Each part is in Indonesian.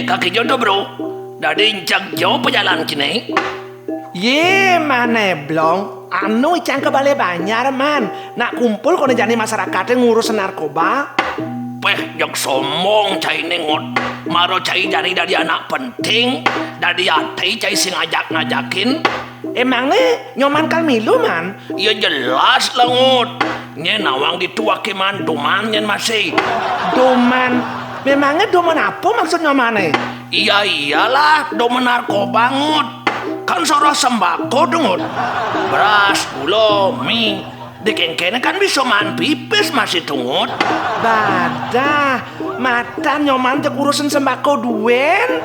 Kaki jodoh bro, dari incang jauh pejalan kini. Ye mana blong, anu icang ke Balai Banyar man, nak kumpul kono jani masyarakatnya ngurus narkoba. Peh jok sombong cai nengot, maro cai jani dari anak penting, dari hati cai sing ngajakin. Emangnya nyoman kalmilu man? Ya jelas lah ngut, nye nawang dituaki man, duman nyen masih. Duman. Memangnya domen apa maksudnya mana? Iya iyalah domen narkoba ngut. Kan soro sembako dengut. Beras, gula, mie. Dikengkene kan bisa man pipis masih tungut. Badah, mata nyoman cek urusan sembako duen.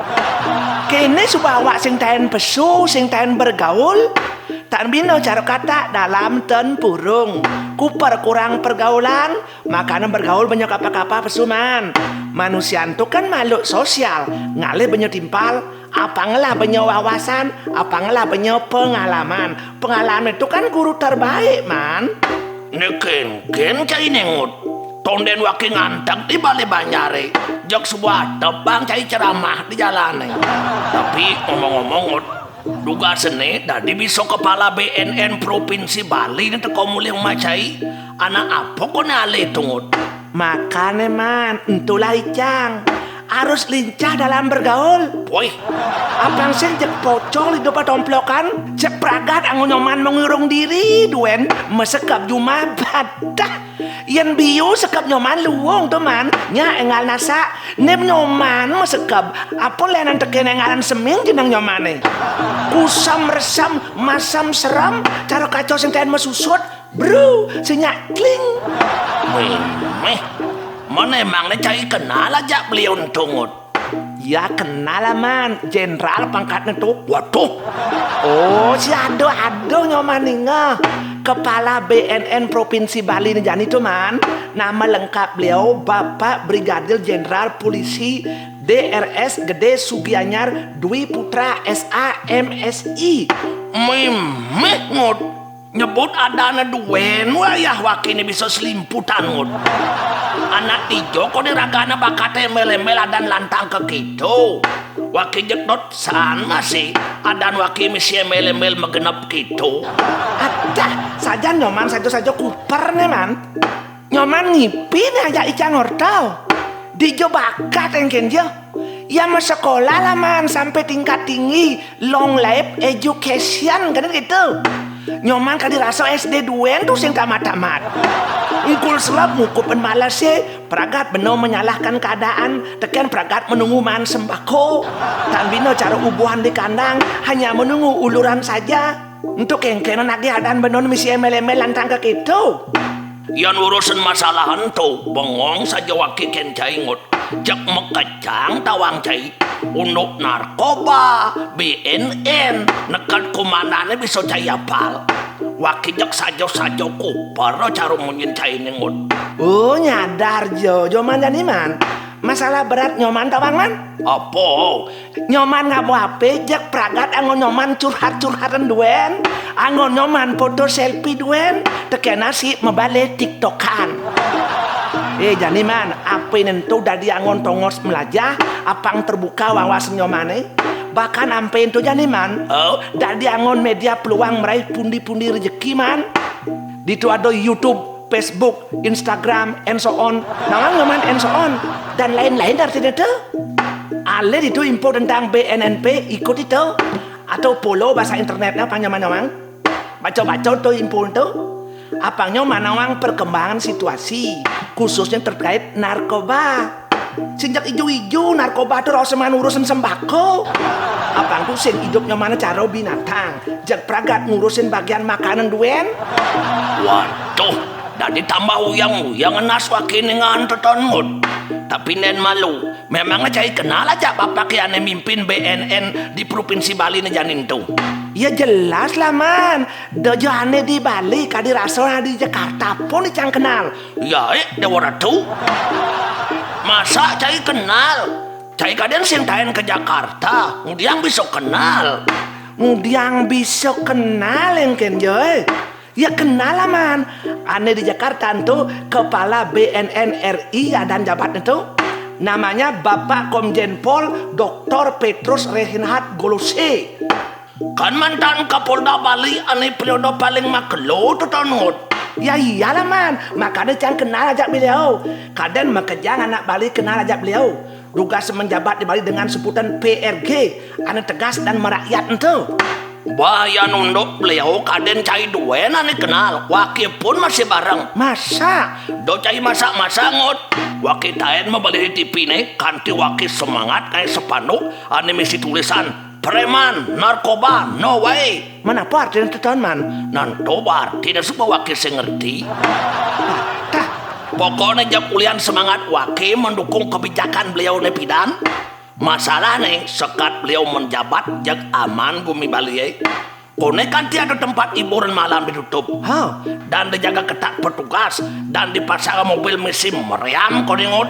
Kene subawak sing tahen pesu, sing tahen bergaul. Tak bino cara kata dalam tempurung. Kuper kurang pergaulan, makanya bergaul banyak apa-apa pesuman. Manusia itu kan makhluk sosial, ngalih banyak timpal, apa ngelah banyak wawasan, apa ngelah banyak pengalaman. Pengalaman itu kan guru terbaik man. Neken cai nengut, tonden waki ngantang di Balai Banyare, jok sebuah tebang cai ceramah di jalan. Tapi ngomong-ngomong duga sene tadi bisa kepala BNN Provinsi Bali nanti komuli macai anak apa kau nale tungut. Makanya man, entulah icang harus lincah dalam bergaul. Woi, abang sen jek pocol di depan tomplokan, jek pragat angon nyoman mengurung diri duen mesekap juma badah. Yen biu sekap nyoman luwung tuh man, nya engal nasa nem nyoman mesekap. Apa lenan teken engalan seming jenang nyomane. Kusam resam, masam seram, cara kacau sing kain mesusut, bro, senyak kling. Mana emangnya cai kenal aja beliau tungut. Ya kenal lah man, jenderal pangkatnya tuh. Waduh. Oh si ado nyoman ninga. Kepala BNN Provinsi Bali Nejani tuh man. Nama lengkap beliau Bapak Brigadir Jenderal Polisi DRS Gede Sugianyar Dwi Putra SA MSI. Memeh ngut. Nyebut adana duen wayah wakini bisa selimputan ngut. Anak tijo kok diragana bakatnya mele-mele dan lantang ke gitu. Waki jedot san masih adan waki misi mele-mele megenep gitu. Ada saja nyoman saja kuper nih man. Nyoman ngipin aja icang ortau. Dijo bakat yang kenjo. Ya mau sekolah lah man sampai tingkat tinggi long life education kan gitu. Nyoman kan dirasa SD 2 tuh sing tamat-tamat. Ngkul selap ngukupen malas pragat beno menyalahkan keadaan, tekan pragat menunggu man sembako. Tan bino cara ubuhan di kandang hanya menunggu uluran saja. Untuk kengkenan lagi adan benon misi emel-emel lantang ke gitu. Yang urusan masalah itu bengong saja waki kencai ngut. Cek mekecang tawang cai. Untuk narkoba, BNN, nekat komandannya bisa cai apal. Wakijak sajo-sajo kuper cara munyin cai nengut. Oh nyadar jo man jani man. masalah berat nyoman tawang man. Apa? Nyoman ngabu HP jak pragat anggo nyoman curhat-curhatan duen. Anggo nyoman foto selfie duen. Tekena si membalik tiktokan. Jani man, apa nentu dari angon tongos melajah, apang terbuka wawasan nyomane. Bahkan ampe itu jani man, dari angon media peluang meraih pundi-pundi rezeki man. Ditu ada YouTube, Facebook, Instagram, and so on. Nawang nyoman and so on. Dan lain-lain dari itu. Ale itu info tentang BNNP ikut itu. Atau follow bahasa internetnya apa nyoman-nyoman. Baca-baca tuh info itu. Apangnya manawang perkembangan situasi khususnya terkait narkoba. Sejak ijo-ijo narkoba itu rasa urusan sembako. Apang tuh sen hidupnya mana cara binatang. Jak pragat ngurusin bagian makanan duen. Waduh, dan ditambah uyang nas wakini ngantetonut. Tapi nen malu, memangnya cai kenal aja bapak yang mimpin BNN di Provinsi Bali nih janin tuh. Ya jelas lah man, dojane di Bali, kadi rasona di Jakarta pun cang kenal. Ya dewara tuh. Masa cai kenal? Cai kadang sing tahen ke Jakarta, ngudiang bisa kenal. Ngudiang bisa kenal yang kenjoy. Ya kenal lah man. Ane di Jakarta tuh kepala BNN RI dan jabat itu namanya Bapak Komjen Pol Dr. Petrus Rehinat Golose. Kan mantan Kapolda Bali ane periode paling makelo tuh tonut. Ya iyalah man, makanya jangan kenal aja beliau. Kadang makejang anak Bali kenal aja beliau. Duga semenjabat di Bali dengan sebutan PRG, ane tegas dan merakyat itu. Bahaya nunduk beliau kaden cai duen ane kenal. Wakil pun masih bareng. Masa? Do cai masak-masak ngot. Wakil tahen membeli di TV nih, kanti wakil semangat kayak sepanduk ane misi tulisan preman, narkoba, no way. Mana apa artinya itu tahun man? Narkoba, tidak semua wakil saya ngerti. Pokoknya jam kuliah semangat wakil mendukung kebijakan beliau nepidan. Masalah nih, sekat beliau menjabat jak aman bumi Bali. Kone kan tiada tempat hiburan malam ditutup. Dan dijaga ketat petugas dan dipasang mobil misi meriam koningut.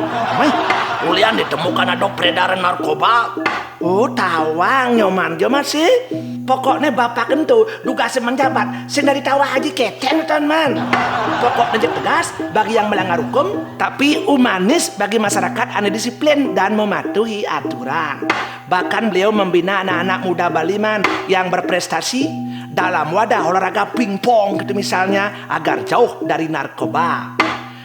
Kuliah ditemukan ada peredaran narkoba. Oh tawang nyoman jo masih. Pokoknya bapak kentu duga semenjabat sing dari tawa haji keten man. Pokoknya tegas bagi yang melanggar hukum, tapi humanis bagi masyarakat ane disiplin dan mematuhi aturan. Bahkan beliau membina anak-anak muda Bali man yang berprestasi dalam wadah olahraga pingpong gitu misalnya agar jauh dari narkoba.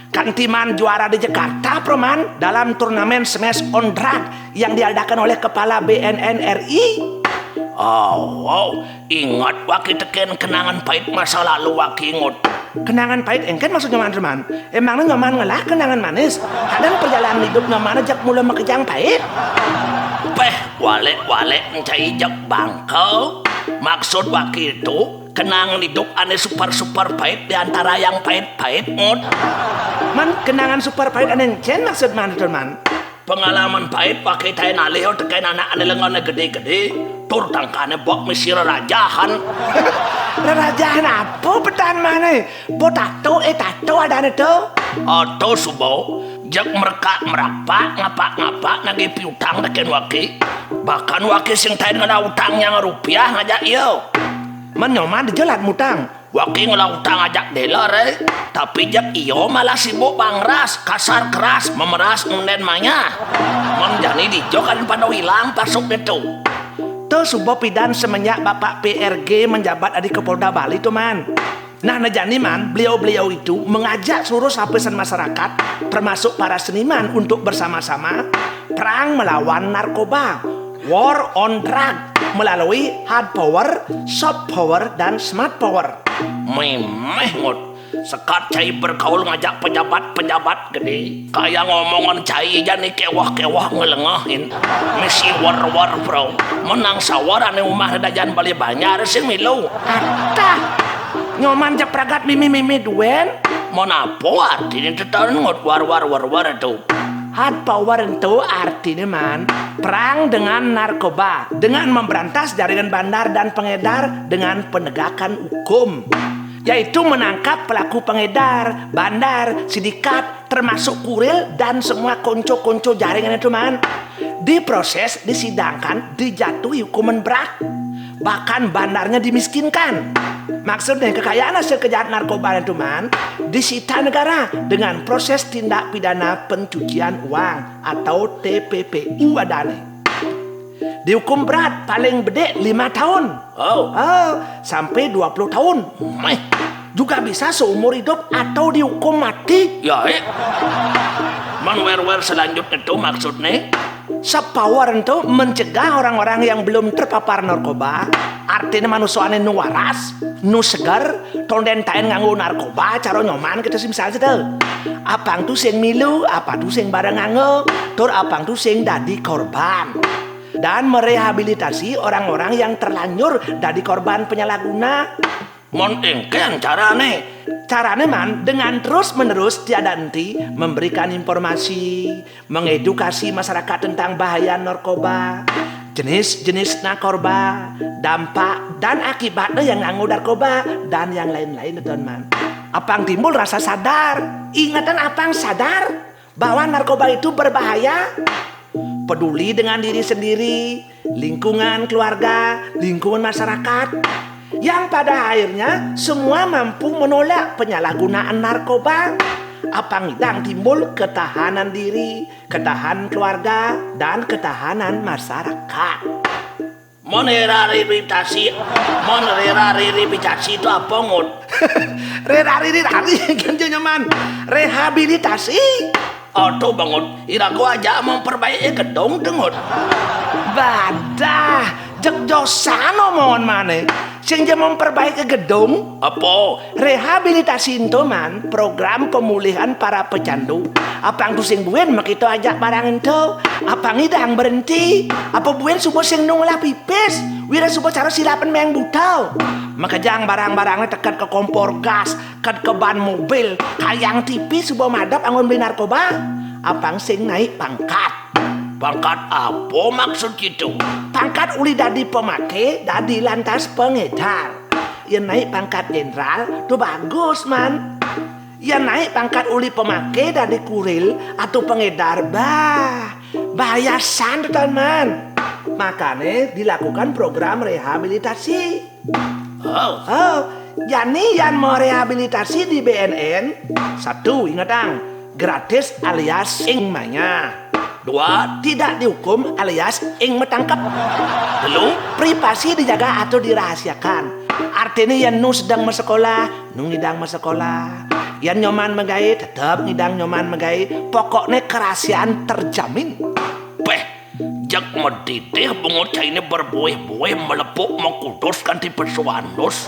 Kantiman juara di Jakarta Proman dalam turnamen Smash on Drug yang diadakan oleh kepala BNN RI. Ingat wakil teken kenangan pahit masa lalu wakil ingat. Kenangan pahit engken maksud nyoman teman. Emangnya nyoman ngelah kenangan manis. Kadang perjalanan hidup nyoman ajak mulai makejang pahit. Wale mencari jak bangkau. Maksud wakil itu kenangan hidup ane super pahit di antara yang pahit ngot. Man kenangan super pahit ane encen maksud mana teman? Pengalaman pahit pakai tayin alih tekan anak ane lengan gede-gede. Tur tangkane bok misi rerajahan. Rerajahan apa petan mana? Tato ada itu? Atau subo jak mereka merapak ngapak nagi piutang teken waki. Bahkan waki sing tayin ngada utang yang rupiah ngajak iyo. Menyoman dijelat mutang. Waki ngela utang ajak dealer tapi jak iyo malah sibuk bangras, kasar keras, memeras unden manya. Menjani dijo kan pada hilang pasuk itu. Tuh subuh pidan semenjak Bapak PRG menjabat di Kapolda Bali tuh man. Nah najani man, beliau itu mengajak seluruh lapisan masyarakat termasuk para seniman untuk bersama-sama perang melawan narkoba. War on drug melalui hard power, soft power, dan smart power. Memeh sekat cai berkaul ngajak pejabat gede. Kayak ngomongan cai aja nih kewah ngelengahin. Misi war bro. Menang sawar ane umah dajan Bali Banyar sing milu. Atah nyoman jak pragat mimi duen. Mau napo artinya tetan ngot war itu. Hard power itu artinya man perang dengan narkoba dengan memberantas jaringan bandar dan pengedar dengan penegakan hukum, yaitu menangkap pelaku pengedar, bandar, sindikat, termasuk kurir dan semua konco-konco jaringan itu man, diproses, disidangkan, dijatuhi hukuman berat, bahkan bandarnya dimiskinkan. Maksudnya kekayaan hasil kejahatan narkoba itu man disita negara dengan proses tindak pidana pencucian uang atau TPPU adane. Dihukum berat paling gede 5 tahun. Sampai 20 tahun. Juga bisa seumur hidup atau dihukum mati. Ya, Manwer selanjutnya itu maksudnya sepower itu mencegah orang-orang yang belum terpapar narkoba, artinya manusianya nu waras, nu segar, tonden tain nganggo narkoba, cara nyoman kita misalnya tuh. Apang tuh sing milu, apa tuh sing bareng nganggo, tur apang tuh sing dadi korban. Dan merehabilitasi orang-orang yang terlanjur dadi korban penyalahguna. Mon engkean carane. Caranya man dengan terus-menerus tiada henti memberikan informasi, mengedukasi masyarakat tentang bahaya narkoba, jenis-jenis narkoba, dampak dan akibatnya yang nganggo narkoba dan yang lain-lain teman. Apang timbul rasa sadar, ingatan apang sadar bahwa narkoba itu berbahaya. Peduli dengan diri sendiri, lingkungan keluarga, lingkungan masyarakat, yang pada akhirnya semua mampu menolak penyalahgunaan narkoba. Apang idang timbul ketahanan diri, ketahanan keluarga, dan ketahanan masyarakat. Rehabilitasi itu apa ngut? Rehabilitasi. Tuh bangun, iraku aja memperbaiki gedung dengut. Badah, jek josan omongan mana? Sing je memperbaiki gedung. Apa? Rehabilitasi itu man, program pemulihan para pecandu. Apang tu sing buen mak itu ajak barang itu. Apang idang berhenti. Apa buen subuh sing nunglah pipis. Wira subuh cara silapan meyang butau. Maka jang barang-barangnya tekan ke kompor gas, ke ban mobil, kayang TV subuh madap angon beli narkoba. Apang sing naik pangkat. Pangkat apa maksud gitu? Pangkat uli dadi pemakai, dadi lantas pengedar. Yang naik pangkat jenderal, tuh bagus man. Yang naik pangkat uli pemakai, dadi kuril atau pengedar, bahaya san teman. Makanya dilakukan program rehabilitasi. Yani yang mau rehabilitasi di BNN, satu ingatang, gratis alias ing manya. Dua, tidak dihukum alias ing metangkap. Telu, privasi dijaga atau dirahasiakan. Artinya yang nu sedang bersekolah, nu ngidang bersekolah. Yang nyoman megai, tetap ngidang nyoman megai. Pokoknya kerahasiaan terjamin. Jak meditih bungut ini berbuih-buih melepuk mengkuduskan di persuanus.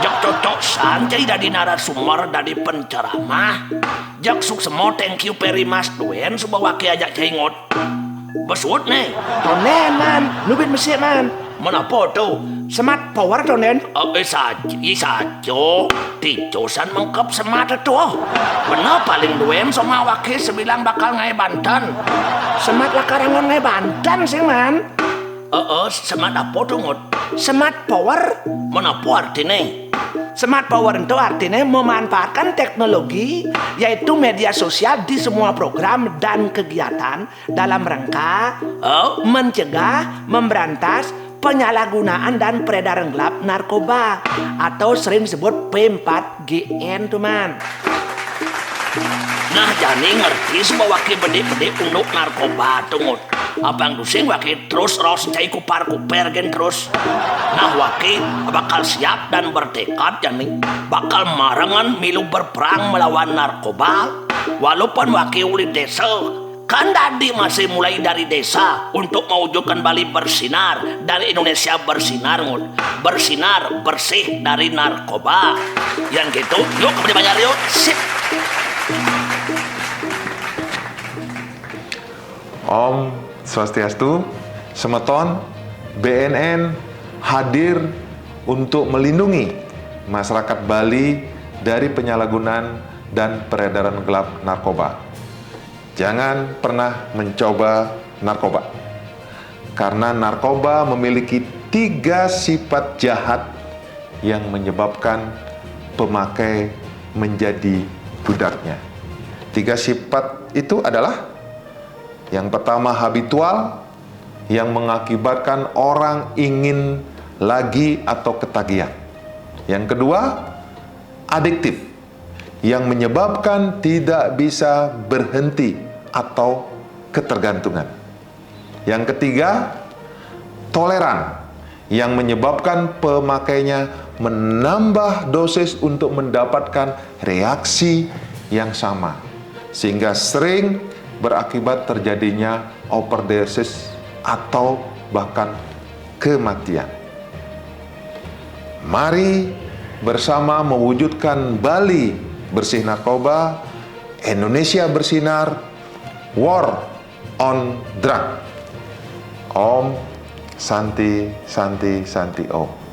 Jak cocok sanjay dari narasumber dari penceramah. Jak suksemo thank you very much duen sebuah waki ajak cengot. Besut nih. Tonen man, nubin mesir man. Menapa tuh? Smart power tonen. Sajo. Ticosan mengkep smart tuh. Bener paling duen sama waki sebilang bakal ngai Banten. Smart lakarangan ngai Banten sih man. Smart apa tuh ngut? Smart power. Menapa artinya? Smart power itu artinya memanfaatkan teknologi, yaitu media sosial di semua program dan kegiatan dalam rangka mencegah, memberantas penyalahgunaan dan peredaran gelap narkoba atau sering disebut P4GN teman. Nah jani ngerti semua wakil bede-bede unduk narkoba tungut. Abang dusing wakil terus ros cai kupar-kuper gen terus. Nah wakil bakal siap dan bertekad jani bakal marangan milu berperang melawan narkoba. Walaupun wakil uli desa kan tadi masih mulai dari desa untuk mewujudkan Bali bersinar dari Indonesia bersinar bersinar bersih dari narkoba. Yang gitu yuk kembali bayar yuk. Sip. Om Swastiastu, Semeton, BNN hadir untuk melindungi masyarakat Bali dari penyalahgunaan dan peredaran gelap narkoba. Jangan pernah mencoba narkoba, karena narkoba memiliki 3 sifat jahat yang menyebabkan pemakai menjadi budaknya. 3 Tiga sifat itu adalah: yang pertama habitual, yang mengakibatkan orang ingin lagi atau ketagihan. Yang kedua adiktif, yang menyebabkan tidak bisa berhenti atau ketergantungan. Yang ketiga toleran, yang menyebabkan pemakainya menambah dosis untuk mendapatkan reaksi yang sama, sehingga sering berakibat terjadinya overdosis atau bahkan kematian. Mari bersama mewujudkan Bali bersih narkoba, Indonesia bersinar, War on Drug. Om Santi Santi Santi Om.